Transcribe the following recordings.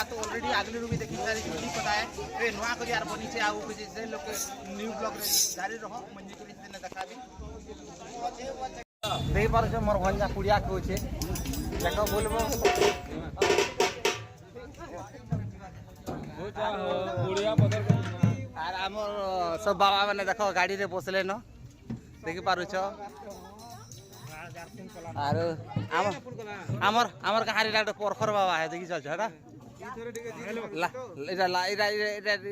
तो ऑलरेडी आगले भी देखि सारी ठीक पता है ए नुआ को यार बनी से आउ कुछ से लोग न्यू ब्लॉग रे जारी रहो मंजी को ने देखाबी देई पार छ मोर भंजा पुड़िया को छे देखो बोलबो पुड़िया पदर आर हमर सब बाबा माने देखो गाड़ी रे बसले न देखि पारु छ आरो हमर कहारी डाक्टर परखर बाबा है देखि चल छ ना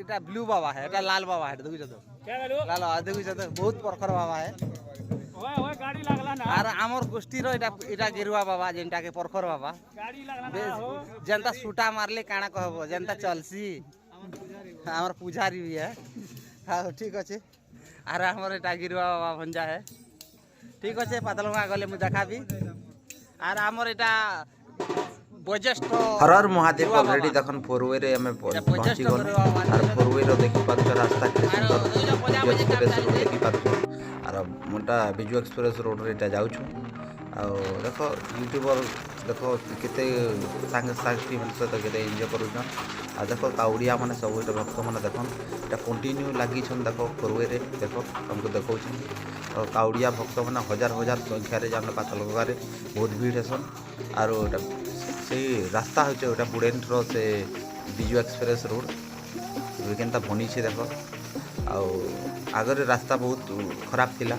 এটা ব্লু বাবা है এটা लाल बाबा है देखि छ तो क्या लाल देखि छ तो बहुत परखर बाबा है ओए ओए गाड़ी लागला ना आर हमर गोष्ठी रो এটা गेरुआ बाबा जेंटा के परखर बाबा गाड़ी लागला ना हो जनता सूटा मारले काना कहबो जनता चलसी हमर पुजारी भी है हां ठीक अछि आर हमर এটা गेरुआ बाबा भंजा है ठीक अच्छे पातलगा गले मुझे देखाबी आर हमर एटा बजेस्ट हर हर महादेव ऑलरेडी देखन फोरवे रे हमें पहुंची गन आर फोरवे रो देखि पाछ रास्ता के सुंदर एक्सप्रेस रोड देखि पाछ आर मोटा बिजू एक्सप्रेस रोड रे एटा जाउ छु आ देखो यूट्यूबर देखो केते संग साथी मन से केते एन्जॉय करू छ आ देखो काउडिया माने सब एटा भक्त माने देखन एटा कंटिन्यू लागी छन देखो फोरवे रे देखो हमको देखौ छी और काउडिया भक्त माने हजार हजार संख्या रे जान पातलगा रे बहुत भीड़ हेसन आरो एटा से रास्ता होचे ओटा बुडेन रो से बिजू एक्सप्रेस रोड वेकेंटा बनी छे देखो आ आगर रास्ता बहुत खराब थिला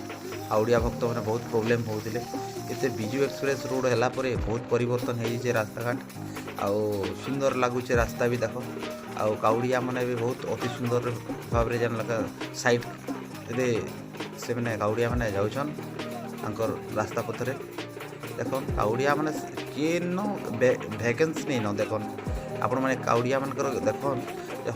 आउडिया भक्त माने बहुत प्रॉब्लम होउतिले एते बिजू एक्सप्रेस रोड हला परे बहुत परिवर्तन हेई छे रास्ता घाट आ सुंदर लागु छे रास्ता भी देखो आ काउडिया माने भी बहुत अति सुंदर भाव रे जान लगा साइड रे से माने काउडिया माने जाउछन अंकर रास्ता पथरे देखो काउडिया माने केनो वैकेंसी नहीं न देखो आपण माने काउडिया मान कर देखो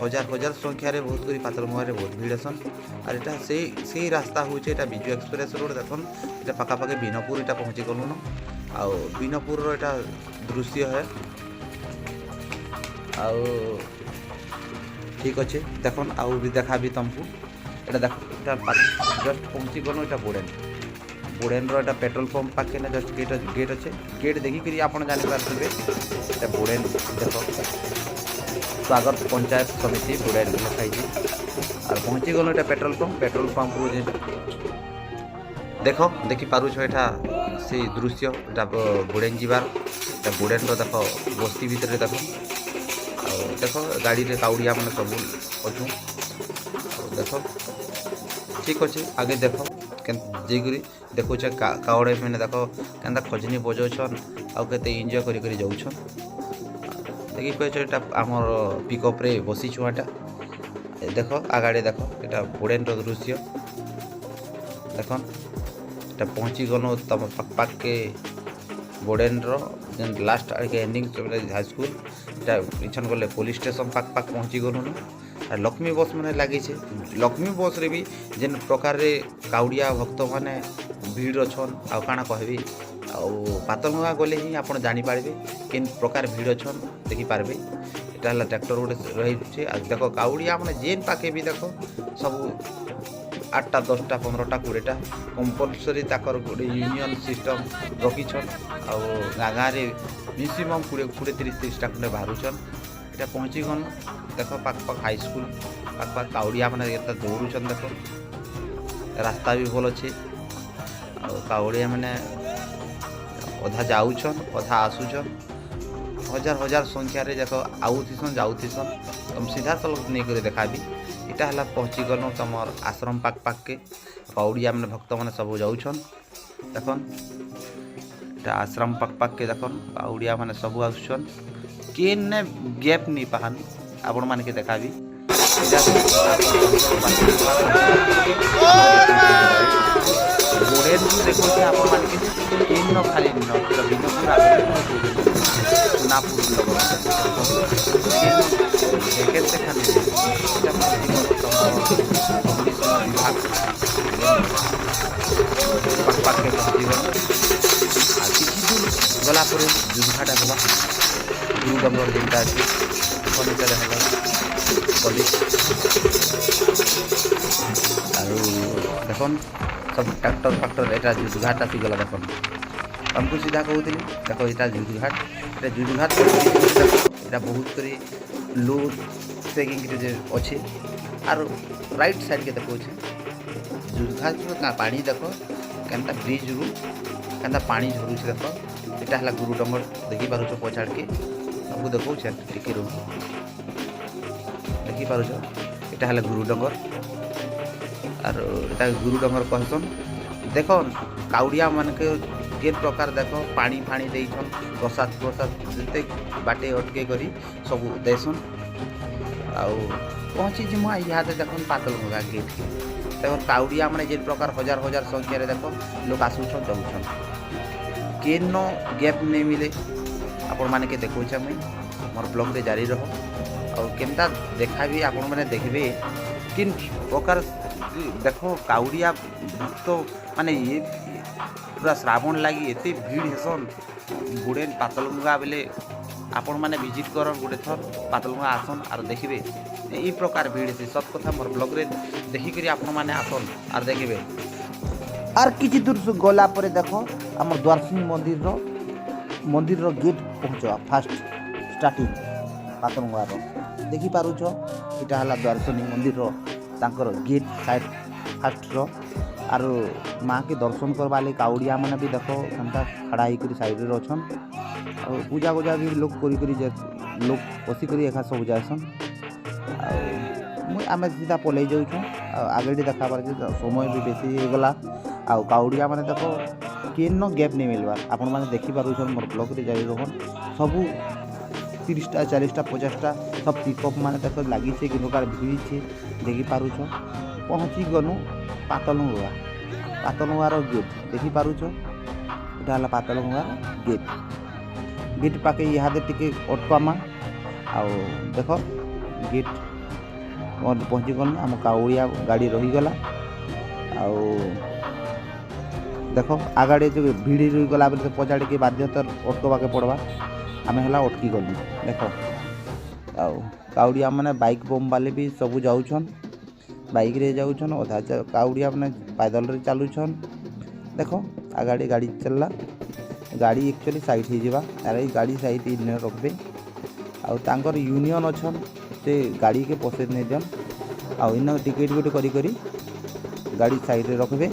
हजार हजार संख्या रे बहुत करी पातलमुआ रे बहुत भीड़ असन और एटा से रास्ता होचे एटा बिजू एक्सप्रेस रोड देखो एटा पका पके बिनपुर एटा पहुंची गलु न आ बिनपुर रो एटा दृश्य है आ ठीक अच्छे देखो आउ भी देखा भी तुमको एटा देखो एटा जस्ट पहुंची गलु एटा बुडेन रो एटा पेट्रोल पंप पाके ना जस्ट गेट अच्छे गेट देखि करी आपण जानि पारथिबे एटा बुडेन देखो स्वागत पंचायत समिति बुडेन लिखाई छी और पहुंची गलो एटा पेट्रोल पंप रो जे देखो देखि पारु छ एटा से दृश्य एटा बुडेन जीवार एटा बुडेन रो देखो बस्ती भीतर देखो और देखो गाड़ी रे काउडिया माने सब अछु देखो ठीक अच्छे आगे देखो जेगरी देखो छ कावड़े में देखो केंदा खजनी बजौ छन आ केते एन्जॉय करी करी जाउ छन देखि पे एटा हमर पिकअप रे बसी छुआटा देखो आगाडे देखो एटा बुडेन रो दृश्य देखो एटा पहुंची गनो तम पक के बुडेन रो जन लास्ट के एंडिंग हाई स्कूल एटा इछन गले पुलिस स्टेशन पक पहुंची गनो न लक्ष्मी बस माने लागी छे लक्ष्मी बस रे भी जेन प्रकार रे काउडिया भक्त माने भीड़ अछन आ काना कहबी आ पातलगा गले ही आपण जानि पारबे केन प्रकार भीड़ अछन देखि पारबे एटा हला ट्रैक्टर रोड रही छे आ देखो काउडिया माने जेन पाके भी देखो सब 8टा 10टा 15टा 20टा कंपलसरी ताकर गोटे यूनियन सिस्टम रखी छन आ गागा रे मैक्सिमम 20 30टा खंडे बाहरु छन एटा पहुंची गन देखो पाक हाई स्कूल पाक काउडिया माने एता दौड़ू छन देखो रास्ता भी भल अच्छे आ काउडिया माने अधा जाऊछन अधा आसुछन हजार हजार संख्या रे देखो आउथिसन जाउथिसन तुम सीधा सलक नहीं करे देखाबी इटा हला पहुंची गनो तमर आश्रम पाक के काउडिया माने भक्त माने सब जाउछन देखन इटा आश्रम पाक के देखन काउडिया माने सब आउछन केन ने गैप नहीं पाहन आपण मान के देखाबी बुडेन देखो कि आपण मान के केन न खाली न बिनपुर नापुर लोग देखे से खाली एटा पाक के जीवन आ किछि दूर गला पर जुझाटा गला दू नंबर दिनटा अछि कोन चले हला पुलिस आरो देखन सब ट्रैक्टर फैक्टर एटा जुझाटा सी गला देखन हमको सीधा कहउतली देखो एटा जुझघाट এটা বহুত করে লো সেকিং যে অছে আর রাইট সাইড কে দেখছে জুঘা পানি দেখ কেনতা ব্রিজ রু কেনতা পানি ঝরুছে দেখ এটা হলা গুরু ডঙ্গর দেখি পারুছ পছাড়কে সবু দেখছে টিকে রু দেখি পারুছ এটা হলা গুরু ডঙ্গর আর এটা গুরু ডঙ্গর কহসন দেখ কাউড়িয়া মানকে যে প্রকার দেখ পানি ফানি ଦେଇଛନ୍ প্রসাদ প্রসাদ যেতে বাটে অটকে করি সবু দেসন আউ পৌঁছি যে মা ইহাতে দেখুন পাতলগঙ্গা গেট দেখুন কাউড়িয়া মানে যে প্রকার হাজার হাজার সংখ্যারে দেখ লোক আসুছন যাউছন কেন গ্যাপ নেই মিলে আপন মানকে দেখুছে আমি মোর ব্লগরে জারি রহ আর কেনতা দেখাবি আপন মানে দেখবে কিন প্রকার দেখ কাউড়িয়া তো মানে ইয়ে পুরা শ্রাবণ লাগি এতে ভিড় হেসন বুড়েন পাতলগঙ্গা বেলে আপন মানে ভিজিট করন গোটে থর পাতলগঙ্গা আসন আর দেখবে এই প্রকার ভিড় হেসি সব কথা মোর ব্লগরে দেখিকি আপন মানে আসন আর দেখবে আর কিছু দূর গলা পরে দেখো আমার দ্বারসিনী মন্দিরর গেট পৌঁছবা ফার্স্ট স্টার্টিং পাতলগঙ্গার দেখি পারুছ এটা হলা দ্বারসিনী মন্দিরর তাঙ্কর গেট সাইড ফার্স্টর আর মাকে দর্শন করবা লাগে কাউড়িয়া মানে भी देख केनता खड़ा होकर साइड रे अछन और पूजा गुजा भी लोग करी लोग बसी करी एखा सब जाएसन मुई आमे सीधा पलै जाउछु आगे देखाबार जे समय भी बेसी हो गला आ काउड़िया माने देख केन गैप नहीं मिलबार आपण माने देखि पारुछन मोर ब्लॉग रे जारी रहन सब 30टा 40टा 50टा सब पिकअप माने देख लागि छे कि लोकार भीड़ छे देखि पारुछ पहुँची गनु पातलगंगार गेट देखि पारुछ এটা হল পাতলগঙ্গার গেট গেট পাকে ইহাদে টিকে অটকামা আও দেখ গেট পৌঁছি গলু আম কাউড়িয়া গাড়ি রহিগলা আও দেখ আগাড়ে যে ভিড় রহিগলা বলে পচাড়িকে বাধ্যতার অটকবাকে পড়বা আমি হলা অটকি গলু দেখ আও কাউড়িয়া মানে বাইক বম বালে भी सब যাউছন बाइक रे जाऊन अधा काउड़िया मैंने पैदल रे चलुछन देख आगाड़ी गाड़ी चलला गाड़ी एक्चुअली साइड हो जावा अरे गाड़ी साइड ने रखबे आउर यूनियन अच्छन से गाड़ी के पसे नहीं दियन आउ इन टिकेट गोटे करी गाड़ी साइड रे रखबे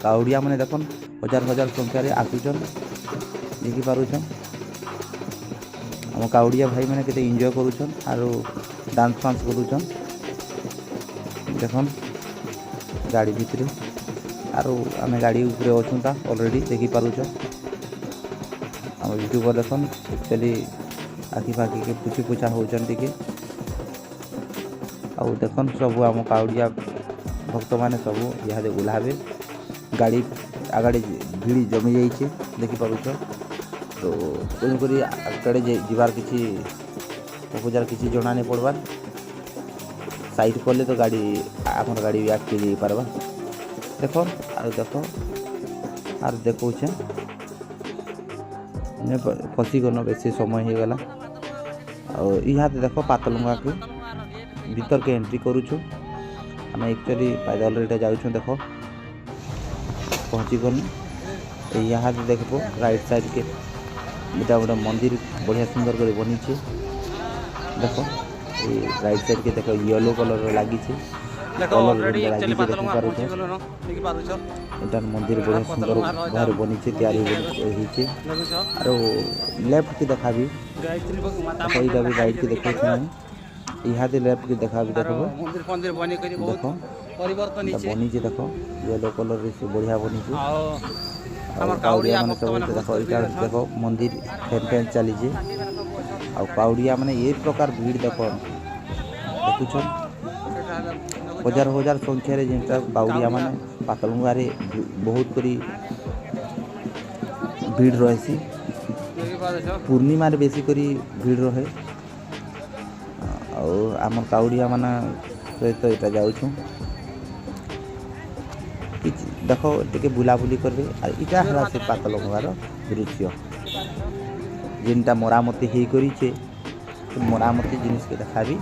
काउड़िया मैंने देखन हजार हजार संख्यार आसुचन देखि पारुछन आम काउड़िया भाई मैंने केते एंजॉय करुछन आरो डांस फांस करुछन देखन गाड़ी भितर आरो आम गाड़ी ऊपर अच्छा ऑलरेडी देखि पारुछ आम यूट्यूबर देखन एक्चुअली आखि फाखि के पुछी पुछा होचन टिके आउ देखन सब आम काउड़िया भक्त माने सब इहादे ओल्हाबे गाड़ी आगाड़ी भीड़ जमी जाइए देखि पारुछ तो तेणुक आगे जीवार किसी पूजार किसी जना नहीं पड़वार साइड कले तो गाड़ी आम गाड़ी भी आगे जा पारबा देख आर देखौछे फसीगन बेसी समय हो गला और इहाते देख पातलगंगा के भीतर के एंट्री करूछु आम एक्चुअली पैदल रे जाऊँ देख पहुँची गलु यहाँ देखो राइट साइड के इटा गोटे मंदिर बढ़िया सुंदर कर बनी देख राइट साइड के देख येलो कलर लगी मंदिर बढ़िया सुंदर बाहर बनी तैयारी लेफ्ट की देखा भी भी राइट की देख यहाँ लेफ्ट की देखा भी देखो बनी देख येलो कलर बढ़िया बनी काउड़िया मैंने सब देख यहाँ देख मंदिर फैन फैन चली काउड़िया मैंने ये प्रकार भीड़ देख देखुन हजार हजार संख्यार जेनटा काउड़िया मैंने पातलगंगा रे बहुत करी भीड़ रही पूर्णिमा रे बेसी करी भीड़ रहे और आम काउड़िया माना सहित यहाँ जाऊँ देख टे बुलाबुली करबे और इटा है से पातलगंगार दृश्य जेनटा मरामती हो करी मरामती जिनिस के देखा भी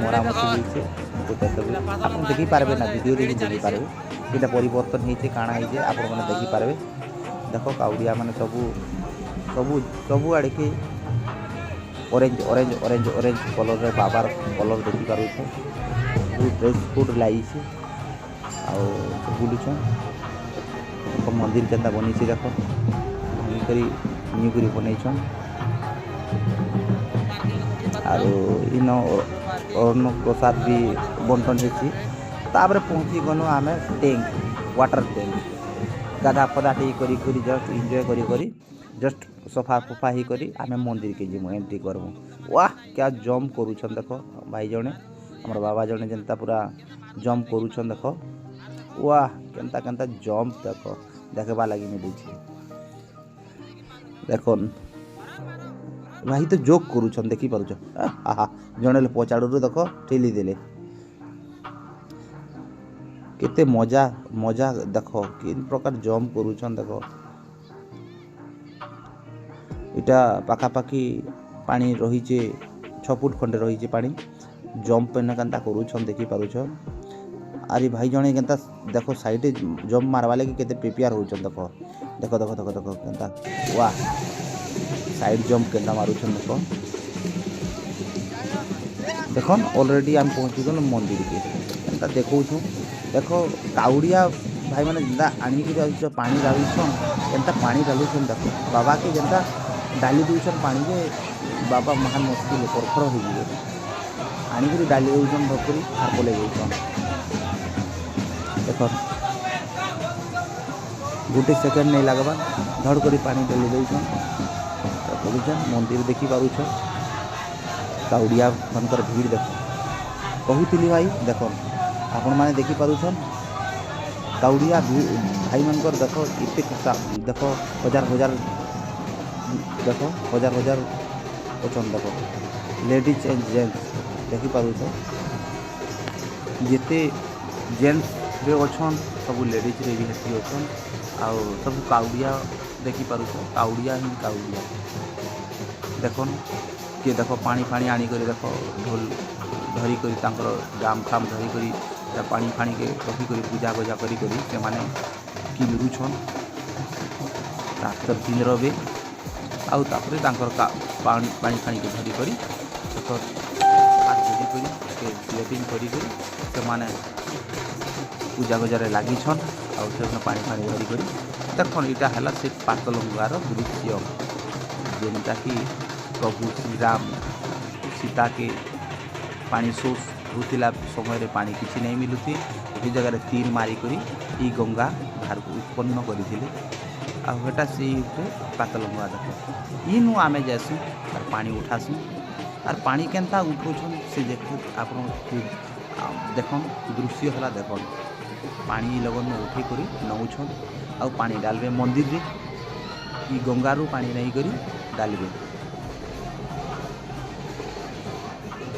मरामती आप देखी पारे ना वीडियो देखी पारे ये परिवर्तन होते काଣା होते आपण मैंने देखी पारे देख काउड़िया मैंने सबू सबू सबू आड़े के orange orange orange orange colour रे बाबार कलर देखि पारु छ ड्रेस कोड लाई छी आउ बुलु छ मंदिर केंता बनी छी देखो भांगी करी न्यू करी बनै छ आरो इनो अन्न प्रसाद भी बंटन हेछि तापर पहुंची गनु आमे टैंक वाटर टैंक गाधा पदा टी करी करी जस्ट एंजॉय करी करी जस्ट सफा फफा ही करी आमे मंदिर के जिमु एंट्री करबु वाह क्या जंप करू छन देखो भाई जने हमर बाबा जने जनता पूरा जंप करू छन देखो वाह केंता केंता जंप देखो देखबा लागि मिलै छी देखोन भाई तो जोक करू छन देखि पारु छ आहा जने पचाडू देखो ठेली देले केते मजा मजा देखो किन प्रकार जंप करू छन देखो इटा पाखा पाखी पानी रही छे 6 फुट खंडे रही छे पानी जंप पे न कंता करू छन देखि पारु छ अरे भाई जने केंता देखो साइड जंप मारवा लागि केते प्रिपेयर हो छन देखो देखो देखो देखो देखो केंता वाह साइड जंप केंता मारू छन देखो देखोन ऑलरेडी हम पहुंची गन मंदिर के केंता देखौ छु देखो काउडिया भाई माने जिंदा आनी के पानी डालू छन केंता पानी डालू छन देखो बाबा के जनता डाली दूछन पानी के बाबा महान मुश्किल परखर हो गए आनी डाली दूछन भरपूरी आर बोले गई देख गोटे सेकेंड नहीं लगवा धड़ कर पानी डाली दूछन बोलुछन मंदिर देखी पारुछ काउडिया मनकर भीड़ देख कहूली भाई देख आपण मैंने देखी पारुछन काउडिया भाई मनकर देख इतने देख हजार हजार देखो हजार हजार ओछन देखो लेडीज एंड जेंट्स देखि पारु छ जेते जेंट्स रे ओछन सब लेडीज रे भी हेती ओछन आ सब काउडिया देखि पारु छ काउडिया ही काउडिया देखोन के देखो पानी फानी आनी करे देखो ढोल धरी करी तांकर गाम खाम धरी करी पानी फानी के रखी करी पूजा बजा करी करी से माने कि मिरुछन रातर दिन रबे आउ तापरे तांकर पानी पानी के धरी करी हाथ धरी करी स्लेटिंग करी से माने पूजा गजारे लागी छन आउ से पानी फानी धरी करी देखन इटा हला से पातलंगार दृश्य जेनता कि प्रभु श्री राम सीता के पानी सोर्स होतिला समय रे पानी किछि नहीं मिलुथि ए जगह रे तीर मारी करी ई गंगा बाहर को उत्पन्न करिथिले आटा से पातलंगा देख इनु आमे जासु और पानी उठासु और पानी केनता उठौछन से देख आपन देखन दृश्य हला देखन पानी लगन में उठे करी नौछन आ पानी डालबे मंदिर रे ई गंगारू पानी नहीं करी डालबे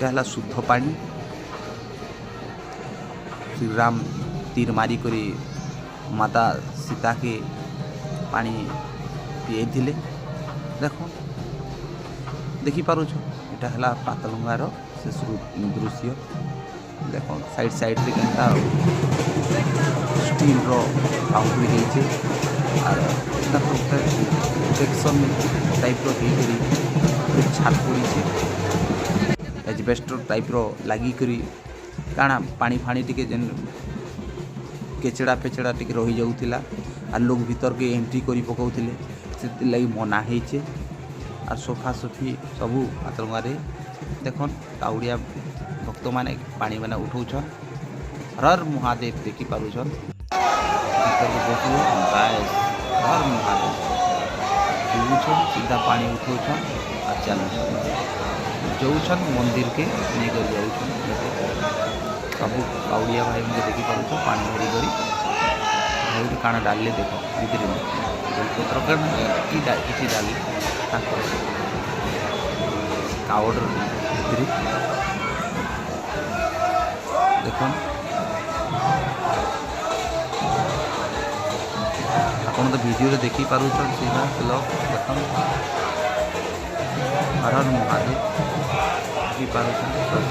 कहला शुद्ध पानी श्री राम तीर मारी करी माता सीता के पानी पिए थिले देखो देखि पारु छ एटा हला पातलंगार शेष दृश्य देखो साइड साइड रे केनता steel row boundary हेछि are Etah protection type रो हे करी छात पड़ी छे एजबेस्टर टाइप रो लागी करी काना पानी फानी टिके जेन केचड़ा पेचड़ा टिके रही जाउथिला आ लोग भीतर के एंट्री करी पकाउथिले से लई मना हेचे आ सोफा सोफी सबू पातलंगारे देखन काउडिया भक्त माने पानी माने उठौछन हर महादेव देखि पारुछन भीतर के देखियो गाइस हर महादेव उठौछन सीधा पानी उठौछन आ चलछन जौछन मंदिर के नहीं कर जाउछन सबू काउडिया भाई मुझे देखि पारुछन पानी भरी भरी भाई काना डालले देखो भीतर में बेलपत्र किसी डाली कावड़ भीतर देख आपन तो वीडियो देखी पारुछन सीधा लोग देख हर हर महादेव देखी पारुछन सब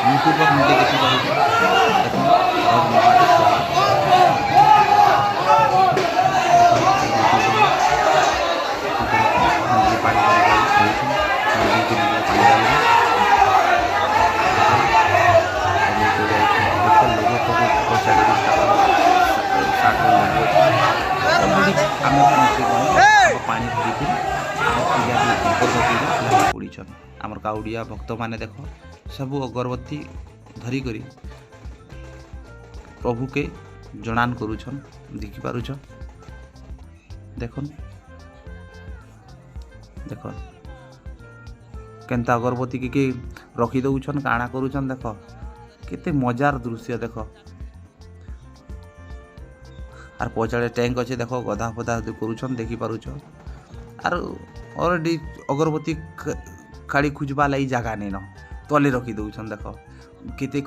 यूट्यूब पर मुझे देखी पारुछन देखो पानी धरिकी पूजा पद्धति पड़ीछन आमर काउड़िया भक्त मैंने देख सब अगरबत्ती धरिकी प्रभु के जनान करुछन देखिपारुछ देखन देखन केन्ता अगरबत्ती के रखी दउछन काଣା करुछन देख केते मजार दृश्य देख आर पछाड़े टैंक अच्छे देख गधा फधा करुछन देखी पारुछ आर ऑलरेडी अगरबत्ती खाड़ी खुजबा लाई जगह नहीं न तले रखी दउछन देख केते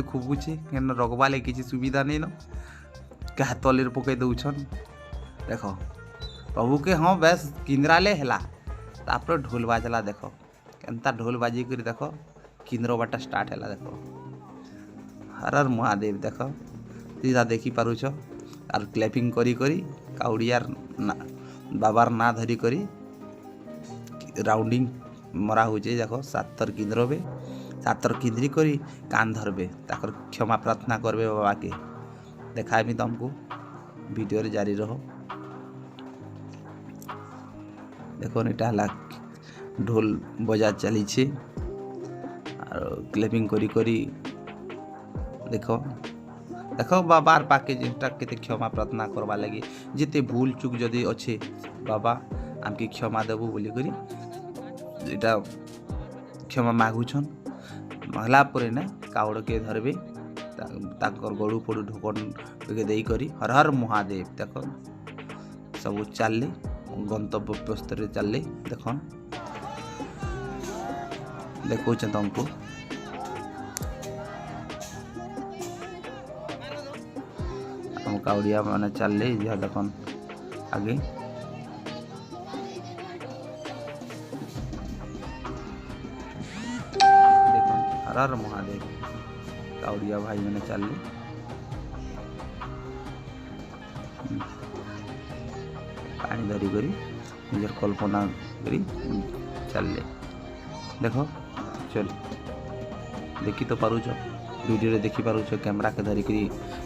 खुबुचे केन रखबा लाई किसी सुविधा नहीं न क्या तले पकई दउछन देख प्रभु के हाँ बेस किंद्राले हैला तापर ढोल बाजला देख केनता ढोल बाजी कर देख किंद्र बाटा स्टार्ट हैला देख हर हर महादेव देख सीधा देखी पारुछ आर क्लैपिंग करी करी काउड़ियार बाबार ना धरी करी राउंडिंग मरा होचे देख 7 थर किंद्रबे 7 थर किंद्री करी कान धरबे ताकर क्षमा प्रार्थना करबे बाबा के देखाबी तुमको वीडियो रे जारी रहो देखो इटा ढोल बजा चली छे और क्लैपिंग करी करी देखो देखो बाबार पाके जेटा केते क्षमा प्रार्थना करवा लगी जिते भूल चूक जदि अच्छे बाबा आमके क्षमा देबू बोली करी एटा क्षमा मागुछन मागला परे ना कावड़ के धरबे ताकर गड़ू पड़ू ढोकन के देई करी हर हर महादेव देखो सब चलले गंतव्य प्रस्तरे चलले देखन देखो तुमको हम काउड़िया मैंने चलले यह देखन आगे देखन हर हर महादेव काउड़िया भाई मैंने चलले पानी धरी करी निजर कल्पना करी चलले देखो चल देखी तो पारुछ वीडियो रे देखी पारुछ कैमरा के धरी करी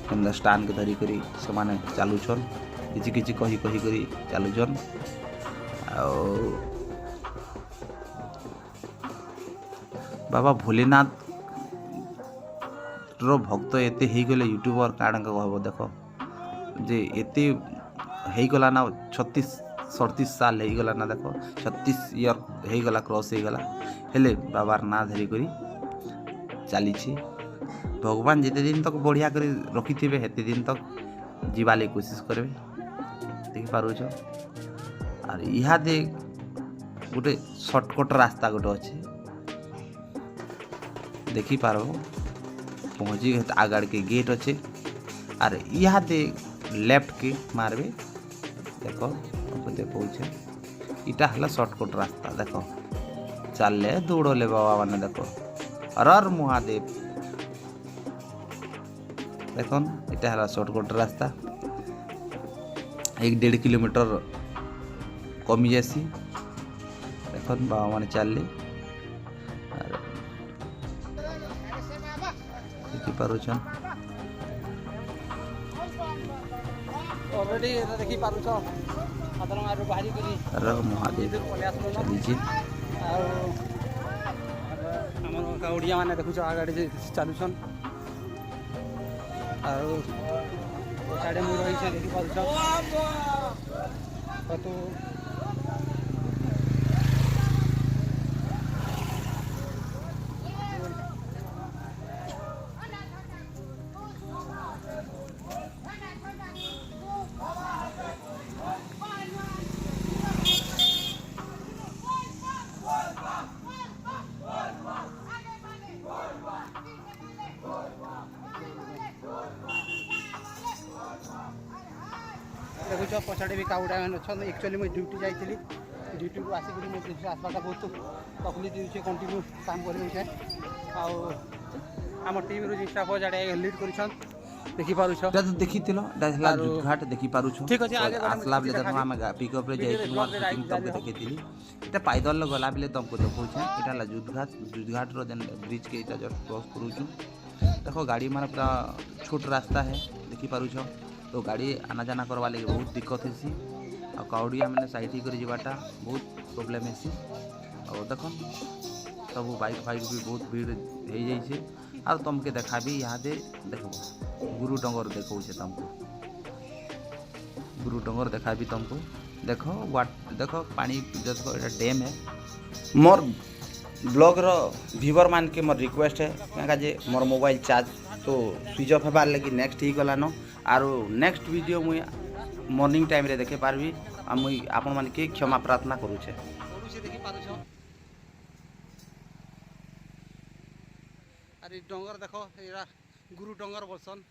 कैमरा स्टैंड के धरी करी से माने चालुछन किछि किछि कही कही करी चालुछन बाबा भोलेनाथ रो भक्त एते हेई गले यूट्यूबर काण कहबो देखो जे एते हेई गला ना 36-37 साल हेई गला ना देखो 36 ईयर हेई गला क्रॉस हेई गला हेले बाबार ना धरी करी चली छी भगवान जिते दिन तक बढ़िया कर रखी थे हेते दिन तक जीवा ले कोशिश करबे देख पारुछ आर इहा दे गोटे शॉर्टकट रास्ता गोटे अच्छे देखी पारो पहुँची आगाड़ के गेट अच्छे आर इहा दे लेफ्ट के मारबे देखो देखो इटा हला शॉर्टकट रास्ता देखो चलले दौड़ले बाबा माने देखो हर हर महादेव देखन इटा हला शॉर्टकट रास्ता 1-1.5 किलोमीटर कमी जासी देखन बाबा माने चलले देखि पारुछन ऑलरेडी देखी पारुछ आदर मारो बाहरी करी हर महादेव चली छी आम काउड़िया मैंने देखुच आगे चलुन आड़े मुझे रही देखी पारुछ तो देखुच पछाड़े भी काउड़ा मैंने अच्छा एक्चुअली मुझे ड्यूटी जाइली ड्यूटी को आसिक मुझे आसवाटा बहुत तकलीफ दूसरे कंटिन्यू काम कर आम टीम रू स्टाफ जाड़े लीड कर देखी पारुछ तो देखी घाट देखी पारुछ ठीक अच्छे आसला बेले देखो आम पिकअप रे जाइछु तुमको देखिथिली एटा पैदल गला बेले तुमको देखौछ एटा ला जुद घाट रो जेन ब्रिज के एटा जस्ट क्रॉस करूछु देखो गाड़ी माने पूरा छोट रास्ता है देखी पारुछ तो गाड़ी आना जाना करवा लगे बहुत दिक्कत हेसी आ काउडिया मैंने साइड कर जावाटा बहुत प्रोब्लेम हेसी और देख सब बाइक फाइक भी बहुत भीड़ हो जाइए आ तुमके देखा भी यहाँ दे देख गुरु डंगर देखो तुमको गुरु डंगर देखा भी तुमको देखो देखो पानी देखो ये डैम है मोर ब्लॉग रो व्यूवर मान के मोर रिक्वेस्ट है क्या जे मोर मोबाइल चार्ज तो स्विच ऑफ होबार लगी नेक्स्ट ही गलान आरो नेक्स्ट वीडियो मुई मॉर्निंग टाइम रे देखे पारबी आ मुई आपन मान के क्षमा प्रार्थना करूछे देखी पारुछ अरे डंगर देखो गुरु डंगर बोलसन